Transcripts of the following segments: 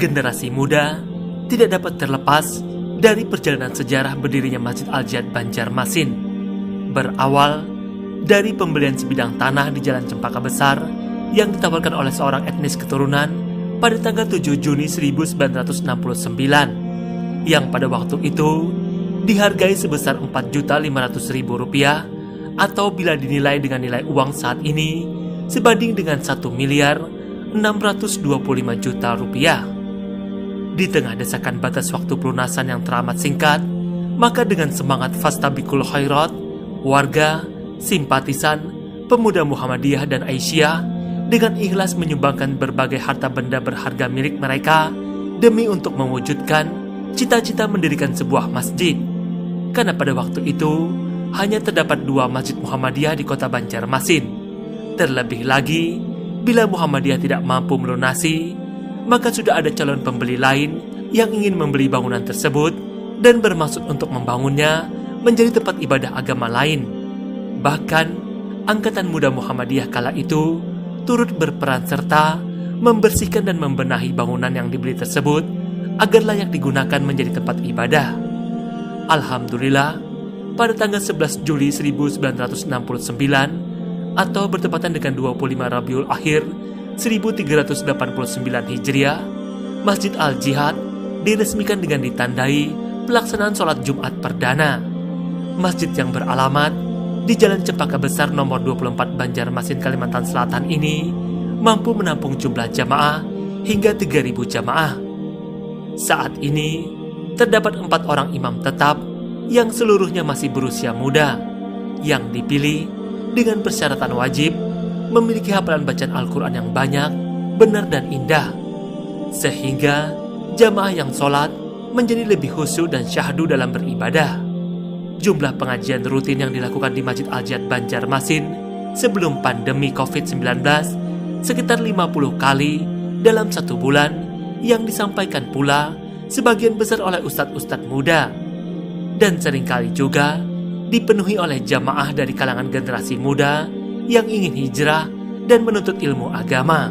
Generasi muda tidak dapat terlepas dari perjalanan sejarah berdirinya Masjid Al-Jihad Banjarmasin. Berawal dari pembelian sebidang tanah di Jalan Cempaka Besar yang ditawarkan oleh seorang etnis keturunan pada tanggal 7 Juni 1969, yang pada waktu itu dihargai sebesar Rp4.500.000 atau bila dinilai dengan nilai uang saat ini sebanding dengan Rp1.625.000.000. Di tengah desakan batas waktu pelunasan yang teramat singkat, maka dengan semangat fastabiqul khairat, warga, simpatisan, pemuda Muhammadiyah dan Aisyah dengan ikhlas menyumbangkan berbagai harta benda berharga milik mereka demi untuk mewujudkan cita-cita mendirikan sebuah masjid. Karena pada waktu itu hanya terdapat 2 masjid Muhammadiyah di kota Banjarmasin. Terlebih lagi, bila Muhammadiyah tidak mampu melunasi, maka sudah ada calon pembeli lain yang ingin membeli bangunan tersebut dan bermaksud untuk membangunnya menjadi tempat ibadah agama lain. Bahkan, Angkatan Muda Muhammadiyah kala itu turut berperan serta membersihkan dan membenahi bangunan yang dibeli tersebut agar layak digunakan menjadi tempat ibadah. Alhamdulillah, pada tanggal 11 Juli 1969 atau bertepatan dengan 25 Rabiul Akhir 1389 Hijriah, Masjid Al-Jihad diresmikan dengan ditandai pelaksanaan sholat Jumat perdana. Masjid yang beralamat di Jalan Cempaka Besar nomor 24 Banjarmasin, Kalimantan Selatan ini mampu menampung jumlah jamaah hingga 3.000 jamaah. Saat ini terdapat 4 orang imam tetap yang seluruhnya masih berusia muda, yang dipilih dengan persyaratan wajib memiliki hafalan bacaan Al-Quran yang banyak, benar dan indah, sehingga jamaah yang sholat menjadi lebih khusyuk dan syahdu dalam beribadah. Jumlah pengajian rutin yang dilakukan di Masjid Al-Jihad Banjarmasin sebelum pandemi COVID-19 sekitar 50 kali dalam 1 bulan, yang disampaikan pula sebagian besar oleh ustadz-ustadz muda, dan seringkali juga dipenuhi oleh jamaah dari kalangan generasi muda yang ingin hijrah dan menuntut ilmu agama.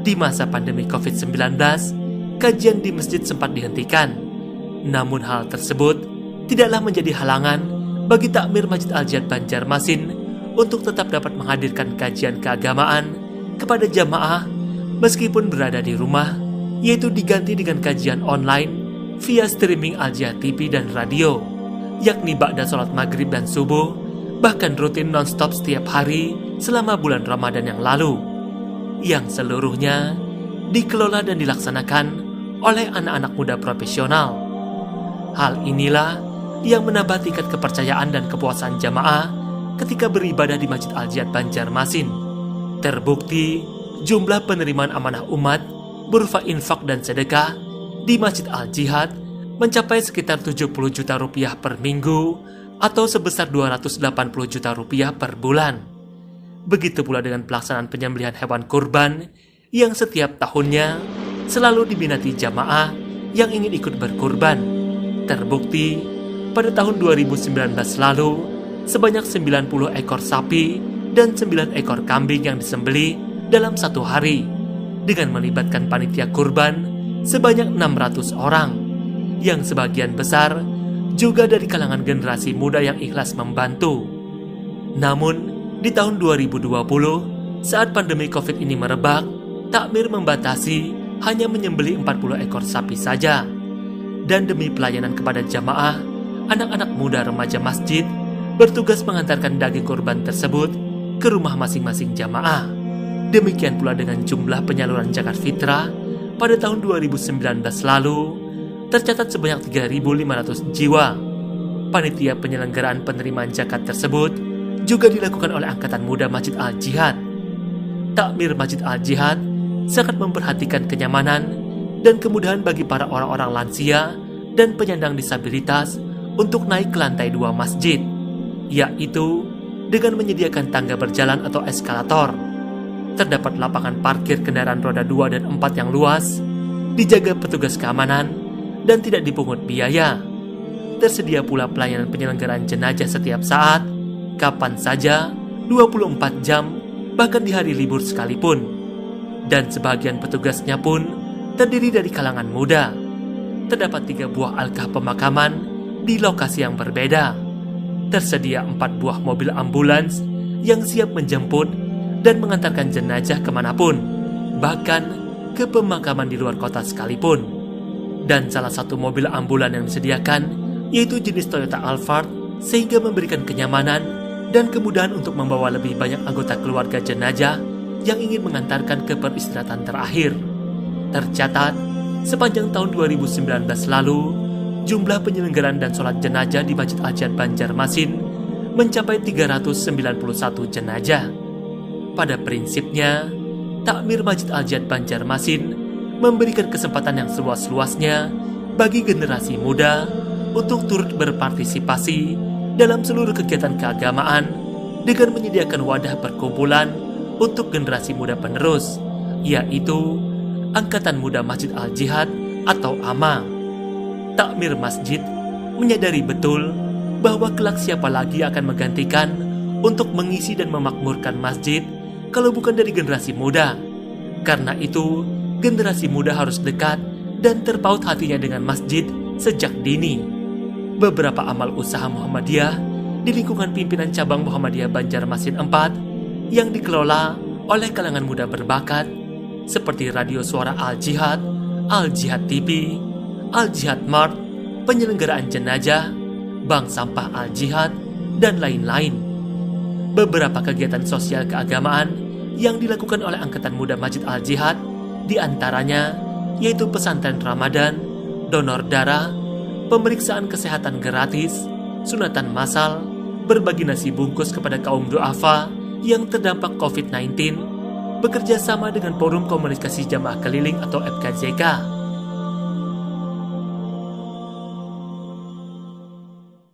Di masa pandemi COVID-19, kajian di masjid sempat dihentikan. Namun hal tersebut tidaklah menjadi halangan bagi takmir Masjid Al-Jihad Banjarmasin untuk tetap dapat menghadirkan kajian keagamaan kepada jamaah meskipun berada di rumah, yaitu diganti dengan kajian online via streaming Al-Jihad TV dan radio, yakni ba'da sholat maghrib dan subuh, bahkan rutin non-stop setiap hari selama bulan Ramadan yang lalu, yang seluruhnya dikelola dan dilaksanakan oleh anak-anak muda profesional. Hal inilah yang menambah tingkat kepercayaan dan kepuasan jamaah ketika beribadah di Masjid Al-Jihad Banjarmasin. Terbukti jumlah penerimaan amanah umat berupa infak dan sedekah di Masjid Al-Jihad mencapai sekitar 70 juta rupiah per minggu atau sebesar 280 juta rupiah per bulan. Begitu pula dengan pelaksanaan penyembelihan hewan kurban yang setiap tahunnya selalu diminati jamaah yang ingin ikut berkurban. Terbukti pada tahun 2019 lalu sebanyak 90 ekor sapi dan 9 ekor kambing yang disembelih dalam 1 hari dengan melibatkan panitia kurban sebanyak 600 orang, yang sebagian besar juga dari kalangan generasi muda yang ikhlas membantu. Namun, di tahun 2020, saat pandemi COVID ini merebak, takmir membatasi hanya menyembelih 40 ekor sapi saja. Dan demi pelayanan kepada jamaah, anak-anak muda remaja masjid bertugas mengantarkan daging kurban tersebut ke rumah masing-masing jamaah. Demikian pula dengan jumlah penyaluran zakat fitrah pada tahun 2019 lalu, tercatat sebanyak 3.500 jiwa. Panitia penyelenggaraan penerimaan zakat tersebut juga dilakukan oleh Angkatan Muda Masjid Al-Jihad. Takmir Masjid Al-Jihad sangat memperhatikan kenyamanan dan kemudahan bagi para orang-orang lansia dan penyandang disabilitas untuk naik ke lantai 2 masjid, yaitu dengan menyediakan tangga berjalan atau eskalator. Terdapat lapangan parkir kendaraan roda 2 dan 4 yang luas, dijaga petugas keamanan, dan tidak dipungut biaya. Tersedia pula pelayanan penyelenggaraan jenazah setiap saat, kapan saja, 24 jam, bahkan di hari libur sekalipun. Dan sebagian petugasnya pun terdiri dari kalangan muda. Terdapat 3 buah alkah pemakaman di lokasi yang berbeda. Tersedia 4 buah mobil ambulans yang siap menjemput dan mengantarkan jenazah kemanapun, bahkan ke pemakaman di luar kota sekalipun. Dan salah satu mobil ambulan yang disediakan yaitu jenis Toyota Alphard, sehingga memberikan kenyamanan dan kemudahan untuk membawa lebih banyak anggota keluarga jenazah yang ingin mengantarkan ke peristirahatan terakhir. Tercatat, sepanjang tahun 2019 lalu, jumlah penyelenggaraan dan sholat jenazah di Masjid Al-Jihad Banjarmasin mencapai 391 jenazah. Pada prinsipnya, takmir Masjid Al-Jihad Banjarmasin memberikan kesempatan yang seluas-luasnya bagi generasi muda untuk turut berpartisipasi dalam seluruh kegiatan keagamaan dengan menyediakan wadah perkumpulan untuk generasi muda penerus, yaitu Angkatan Muda Masjid Al-Jihad atau AMA. Takmir masjid menyadari betul bahwa kelak siapa lagi akan menggantikan untuk mengisi dan memakmurkan masjid kalau bukan dari generasi muda. Karena itu, generasi muda harus dekat dan terpaut hatinya dengan masjid sejak dini. Beberapa amal usaha Muhammadiyah di lingkungan pimpinan cabang Muhammadiyah Banjarmasin 4 yang dikelola oleh kalangan muda berbakat seperti Radio Suara Al-Jihad, Al-Jihad TV, Al-Jihad Mart, penyelenggaraan jenazah, Bank Sampah Al-Jihad, dan lain-lain. Beberapa kegiatan sosial keagamaan yang dilakukan oleh Angkatan Muda Masjid Al-Jihad diantaranya yaitu pesantren Ramadan, donor darah, pemeriksaan kesehatan gratis, sunatan massal, berbagi nasi bungkus kepada kaum duafa yang terdampak COVID-19, bekerja sama dengan Forum Komunikasi Jamaah Keliling atau FKJK,